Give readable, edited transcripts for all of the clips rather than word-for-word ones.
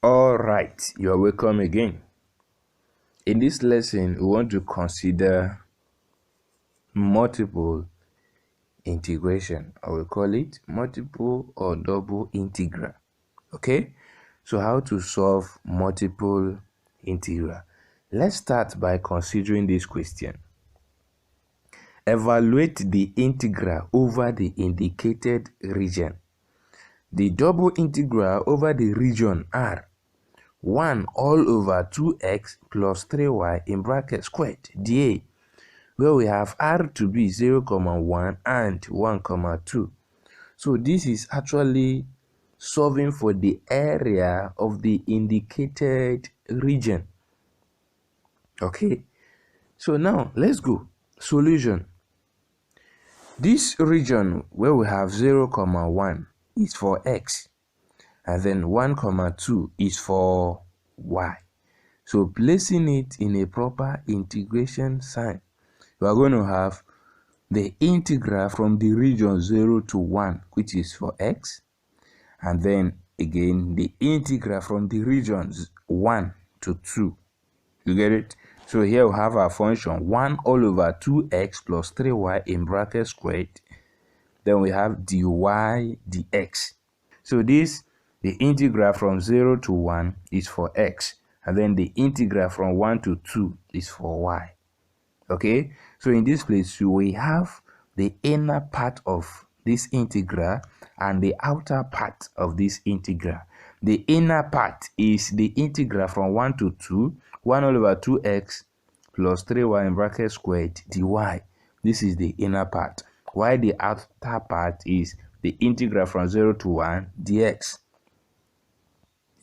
All right, you are welcome again. In this lesson, we want to consider multiple integration, or we call it multiple or double integral. Okay, so how to solve multiple integral? Let's start by considering this question. Evaluate the integral over the indicated region. The double integral over the region R 1 all over 2x plus 3y in bracket squared dA, where we have r to be 0, 1 and 1, 2. So this is actually solving for the area of the indicated region. Okay, so now let's go. Solution. This region where we have 0, 1 is for x, and then 1, 2 is for y. So placing it in a proper integration sign, we are going to have the integral from the region 0 to 1, which is for x, and then again the integral from the regions 1 to 2. You get it? So here we have our function 1 all over 2x plus 3y in bracket squared. Then we have dy dx. So this, the integral from 0 to 1 is for x, and then the integral from 1 to 2 is for y. Okay, so in this place we have the inner part of this integral and the outer part of this integral. The inner part is the integral from 1 to 2, 1 all over 2x plus 3y in bracket squared dy. This is the inner part, while the outer part is the integral from 0 to 1 dx.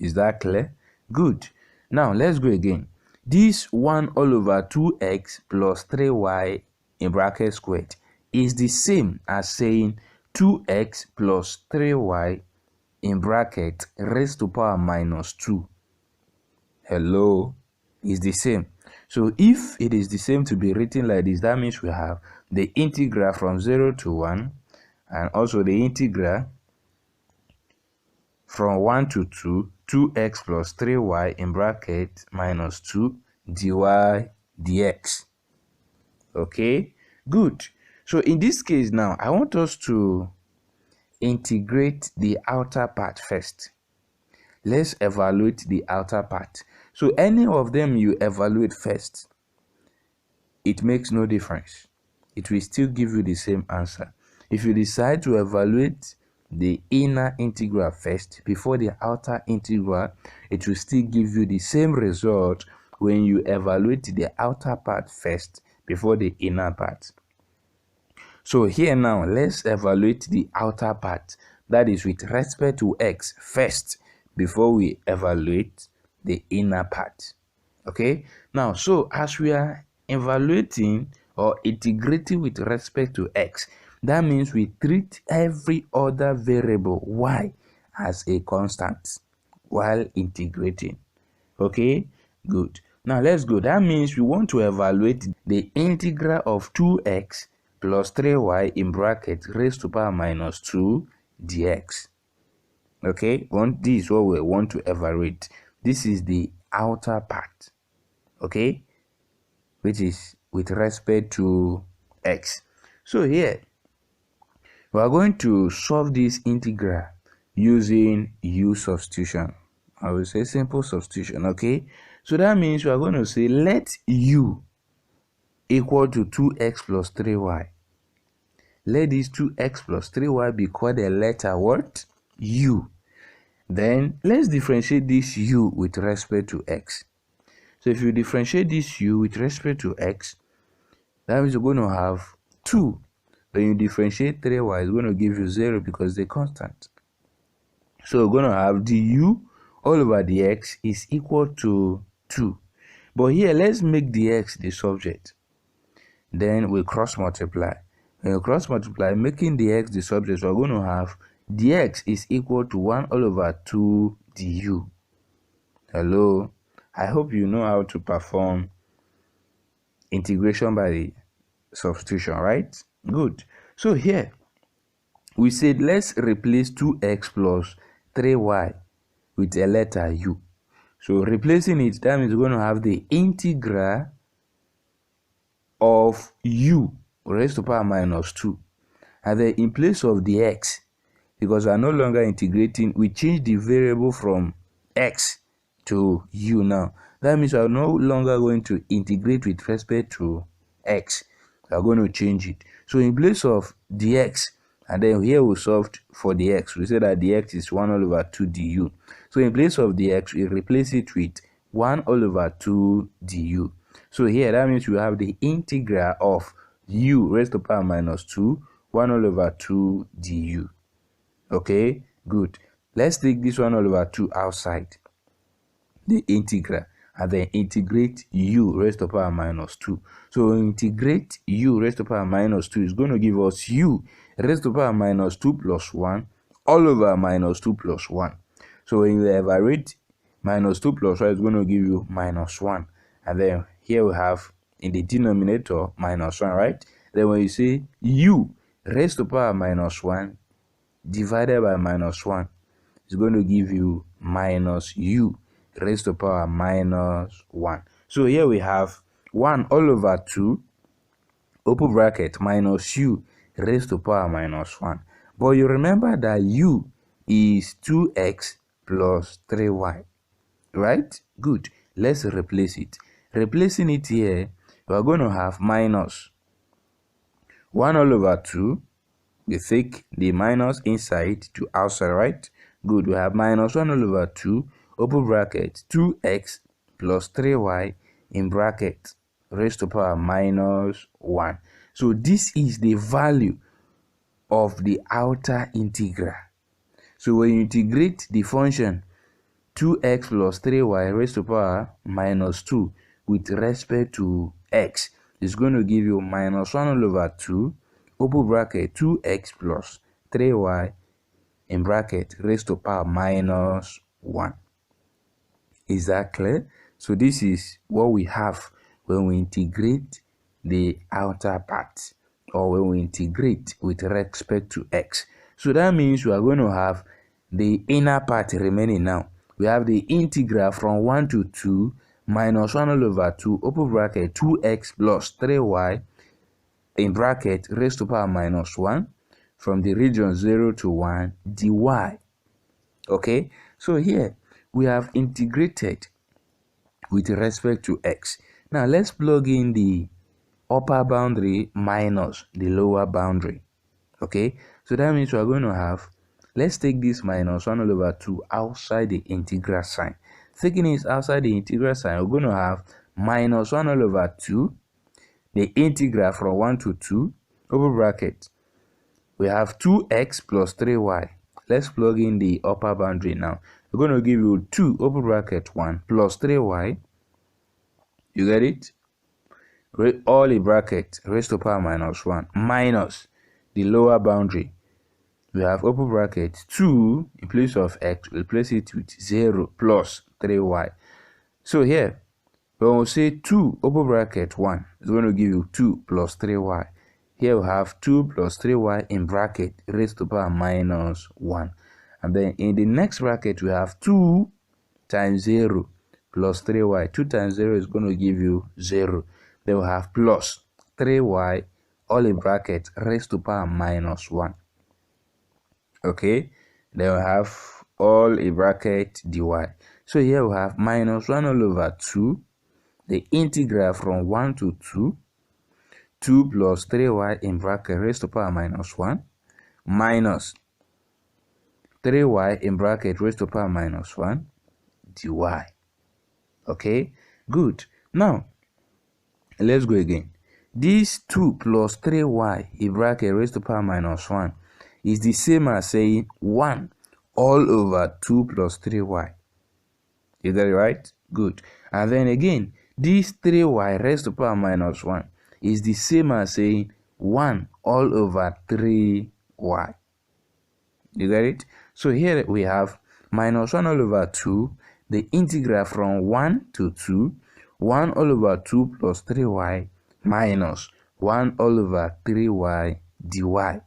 Is that clear? Good. Now let's go again. This 1 all over 2x plus 3y in bracket squared is the same as saying 2x plus 3y in bracket raised to power minus 2. Hello? Is the same. So if it is the same to be written like this, that means we have the integral from 0 to 1 and also the integral from 1 to 2, 2x plus 3y in bracket minus 2 dy dx. Okay, good. So in this case now, I want us to integrate the outer part first. Let's evaluate the outer part. So any of them you evaluate first, it makes no difference. It will still give you the same answer. If you decide to evaluate the inner integral first before the outer integral, it will still give you the same result when you evaluate the outer part first before the inner part. So here now, let's evaluate the outer part, that is with respect to x first before we evaluate the inner part. Okay, now so as we are evaluating or integrating with respect to x, that means we treat every other variable y as a constant while integrating. Okay, good. Now let's go. That means we want to evaluate the integral of 2x plus 3y in bracket raised to power minus 2 dx. Okay, this is what we want to evaluate. This is the outer part, okay, which is with respect to x. So here we are going to solve this integral using u substitution. I will say simple substitution. Okay, so that means we are going to say let u equal to 2x plus 3y. Let this 2x plus 3y be called a letter what? U. Then let's differentiate this u with respect to x. So if you differentiate this u with respect to x, that means you're going to have 2. When you differentiate 3y, it's going to give you 0 because they're constant. So we're going to have du all over dx is equal to 2. But here, let's make dx the subject. Then we cross multiply. When you cross multiply, making dx the subject, we're going to have dx is equal to 1 all over 2 du. Hello? I hope you know how to perform integration by substitution, right? Good. So here, we said let's replace 2x plus 3y with a letter u. So replacing it, that means we're going to have the integral of u raised to power minus 2. And then in place of the x, because we are no longer integrating, we change the variable from x to u now. That means we are no longer going to integrate with respect to x. We are going to change it. So in place of dx, and then here we solved for the x. We say that the x is 1 all over 2 du. So in place of the x, we replace it with 1 all over 2 du. So here, that means we have the integral of u raised to power minus 2, 1 all over 2 du. Okay, good. Let's take this 1 all over 2 outside the integral and then integrate u raised to power minus 2. So integrate u raised to power minus 2 is going to give us u raised to power minus 2 plus 1 all over minus 2 plus 1. So when you evaluate minus 2 plus 1, is going to give you minus 1. And then here we have in the denominator minus 1, right? Then when you say u raised to power minus 1 divided by minus 1, is going to give you minus u raised to power minus 1. So here we have 1 all over 2 open bracket minus u raised to power minus 1. But you remember that u is 2x plus 3y, right? Good. Let's replace it. Replacing it here, we are going to have minus 1 all over 2. We take the minus inside to outside, right? Good. We have minus 1 all over 2 open bracket 2x plus 3y in bracket raised to power minus 1. So this is the value of the outer integral. So when you integrate the function 2x plus 3y raised to power minus 2 with respect to x, it's going to give you minus 1 all over 2 open bracket 2x plus 3y in bracket raised to power minus 1. Is that clear? So this is what we have when we integrate the outer part, or when we integrate with respect to x. So that means we are going to have the inner part remaining now. We have the integral from 1 to 2 minus 1 all over 2 open bracket 2x plus 3y in bracket raised to power minus 1 from the region 0 to 1 dy. Okay, so here we have integrated with respect to x. Now let's plug in the upper boundary minus the lower boundary. Okay, so that means we are going to have, let's take this minus 1 all over 2 outside the integral sign. Taking it outside the integral sign, we're going to have minus 1 all over 2, the integral from 1 to 2, open bracket. We have 2x plus 3y. Let's plug in the upper boundary now. We're going to give you 2 open bracket 1 plus 3y. You get it? All in bracket raised to power minus 1 minus the lower boundary. We have open bracket 2 in place of x, we'll place it with 0 plus 3y. So here, when we say 2 open bracket 1, it's going to give you 2 plus 3y. Here we have 2 plus 3y in bracket raised to power minus 1. And then in the next bracket, we have 2 times 0 plus 3y. 2 times 0 is going to give you 0. Then we have plus 3y all in bracket raised to power minus 1. Okay, then we have all in bracket dy. So here we have minus 1 all over 2, the integral from 1 to 2, 2 plus 3y in bracket raised to power minus 1, minus 3y in bracket raised to power minus 1 dy. Okay, good. Now, let's go again. This 2 plus 3y in bracket raised to power minus 1 is the same as saying 1 all over 2 plus 3y. Is that right? Good. And then again, this 3y raised to power minus 1 is the same as saying 1 all over 3y. You get it? So here we have minus 1 all over 2, the integral from 1 to 2, 1 all over 2 plus 3y minus 1 all over 3y dy.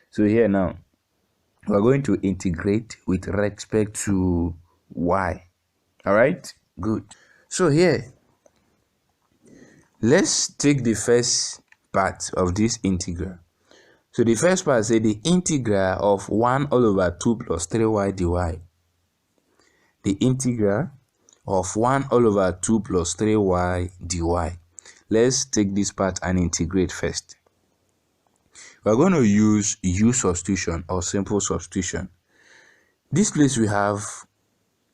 So here now, we're going to integrate with respect to y. All right, good. So here, let's take the first part of this integral. So the first part says the integral of 1 all over 2 plus 3y dy. The integral of 1 all over 2 plus 3y dy. Let's take this part and integrate first. We're going to use u substitution or simple substitution. This place we have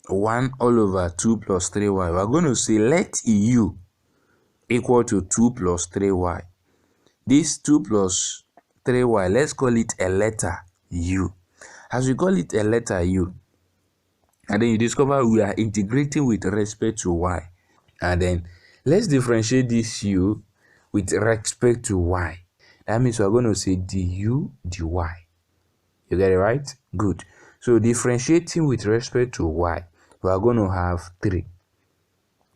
1 all over 2 plus 3y. We're going to say let u equal to 2 plus 3y. This 2 plus 3y, let's call it a letter u. As we call it a letter u, and then you discover we are integrating with respect to y. And then let's differentiate this u with respect to y. That means we're going to say du dy. You get it right? Good. So differentiating with respect to y, we are going to have 3.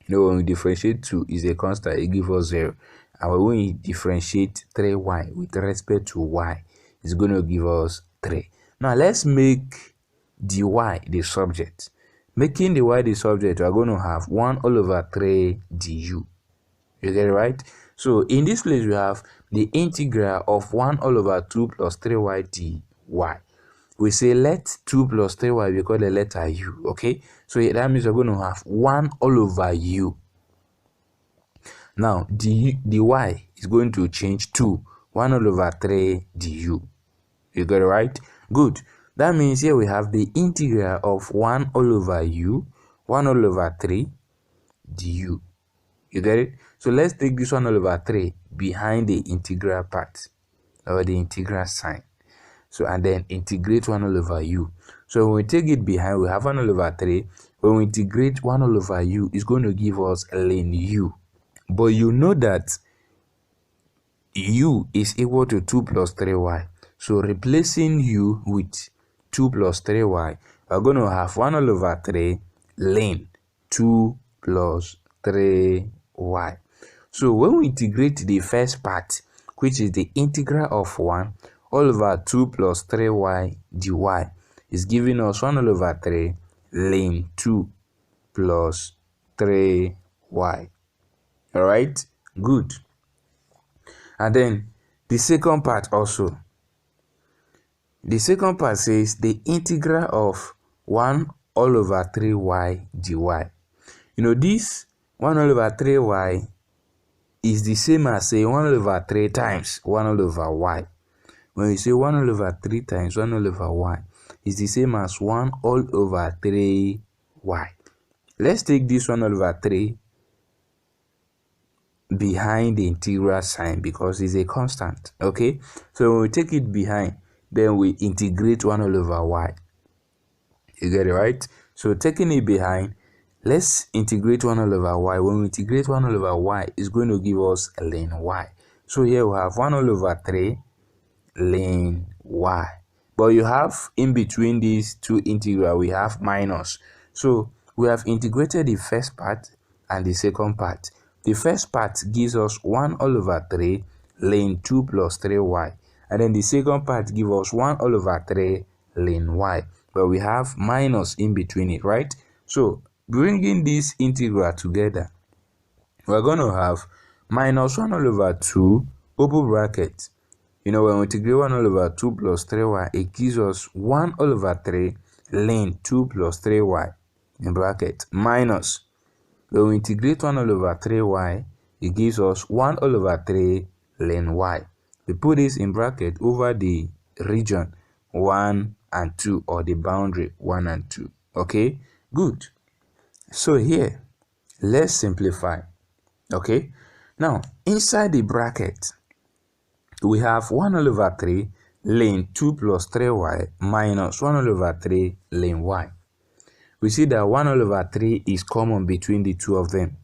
When we differentiate 2 is a constant, it gives us 0. And when we differentiate 3y with respect to y, it's going to give us 3. Now let's make dy the subject. Making the y the subject, we are going to have 1 all over 3 du. You get it right? So in this place, we have the integral of 1 all over 2 plus 3y dy. We say let 2 plus 3y be called the letter u, okay? So that means we're going to have 1 all over u. Now, dy is going to change to 1 all over 3 du. You got it right? Good. That means here we have the integral of 1 all over u, 1 all over 3 du. You get it? So let's take this 1 all over 3 behind the integral part, or the integral sign. So, and then integrate 1 all over u. So when we take it behind, we have 1 all over 3. When we integrate 1 all over u, it's going to give us ln u. But you know that u is equal to 2 plus 3y. So replacing u with 2 plus 3y, we're going to have 1 all over 3 ln 2 plus 3y. So when we integrate the first part, which is the integral of 1 all over 2 plus 3y dy, is giving us 1 all over 3 ln 2 plus 3y. All right, good. And then the second part also. The second part says the integral of 1 all over 3y dy. You know, this 1 all over 3y is the same as say 1 all over 3 times 1 all over y. When we say 1 all over 3 times 1 all over y, is the same as 1 all over 3y. Let's take this 1 all over 3 behind the integral sign because it's a constant. Okay, so when we take it behind, then we integrate 1 all over y. You get it right? So taking it behind, let's integrate 1 all over y. When we integrate 1 all over y, it's going to give us ln y. So here we have 1 all over 3 ln y. But you have in between these two integral, we have minus. So we have integrated the first part and the second part. The first part gives us 1 all over 3 ln 2 plus 3y. And then the second part gives us 1 all over 3 ln y. But we have minus in between it, right? So bringing this integral together, we're going to have minus 1 all over 2 open bracket. You know, when we integrate 1 all over 2 plus 3y, it gives us 1 all over 3 ln 2 plus 3y in bracket minus. When we integrate 1 all over 3y, it gives us 1 all over 3 ln y. We put this in bracket over the region 1 and 2, or the boundary 1 and 2. Okay, good. So here, let's simplify. Okay, now inside the bracket, we have 1 all over 3 ln 2 plus 3y minus 1 all over 3 ln y. We see that 1 all over 3 is common between the two of them.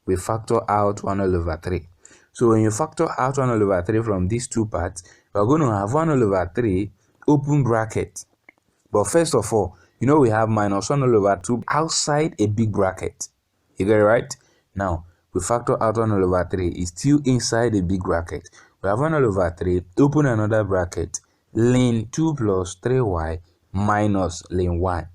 We factor out 1 all over 3. So when you factor out 1 all over 3 from these two parts, we're going to have 1 all over 3 open bracket. But first of all, you know we have minus 1 all over 2 outside a big bracket. You get it right? Now, we factor out 1 all over 3 is still inside a big bracket. We have 1 all over 3, open another bracket, ln 2 plus 3y minus ln y.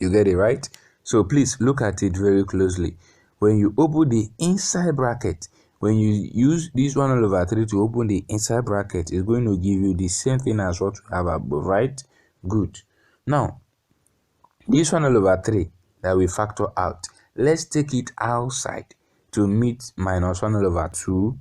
You get it right? So please look at it very closely. When you open the inside bracket, when you use this 1 over 3 to open the inside bracket, it's going to give you the same thing as what we have above, right? Good. Now, this 1 over 3 that we factor out, let's take it outside to meet minus 1 over 2.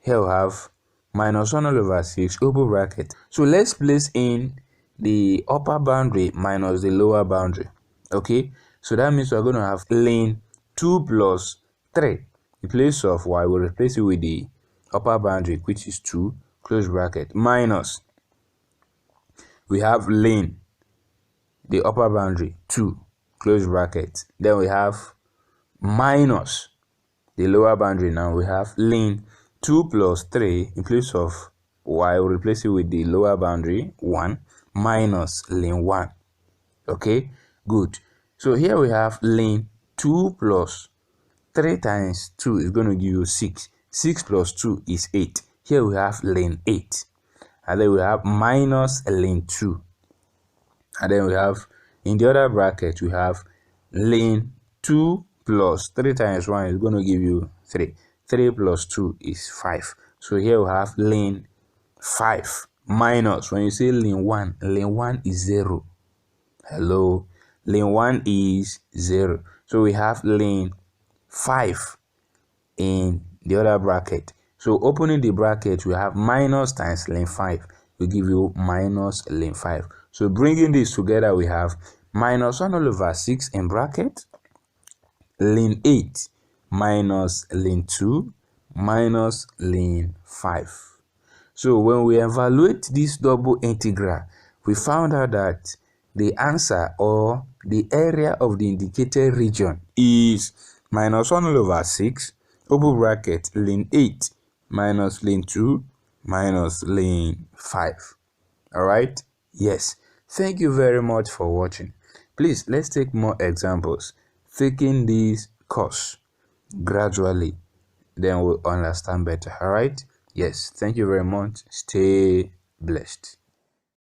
Here we have minus 1 over 6, open bracket. So let's place in the upper boundary minus the lower boundary. Okay, so that means we're going to have ln 2 plus 3. In place of y, we'll replace it with the upper boundary, which is 2, close bracket, minus, we have ln the upper boundary 2, close bracket. Then we have minus the lower boundary. Now we have ln 2 plus 3. In place of y, we'll replace it with the lower boundary 1 minus ln 1. Okay, good. So here we have ln 2 plus 3 times 2 is going to give you 6. 6 plus 2 is 8. Here we have ln 8. And then we have minus ln 2. And then we have, in the other bracket, we have ln 2 plus 3 times 1 is going to give you 3. 3 plus 2 is 5. So here we have ln 5 minus, when you say ln 1 is 0. Hello, ln 1 is 0. So we have ln 5 in the other bracket. So opening the bracket, we have minus times ln 5 will give you minus ln 5. So bringing this together, we have minus 1 over 6 in bracket, ln 8 minus ln 2 minus ln 5. So when we evaluate this double integral, we found out that the answer, or the area of the indicated region, is minus 1 over 6, open bracket, ln 8 minus ln 2 minus ln 5. All right? Yes. Thank you very much for watching. Please, let's take more examples. Taking this course gradually, then we'll understand better. All right? Yes. Thank you very much. Stay blessed.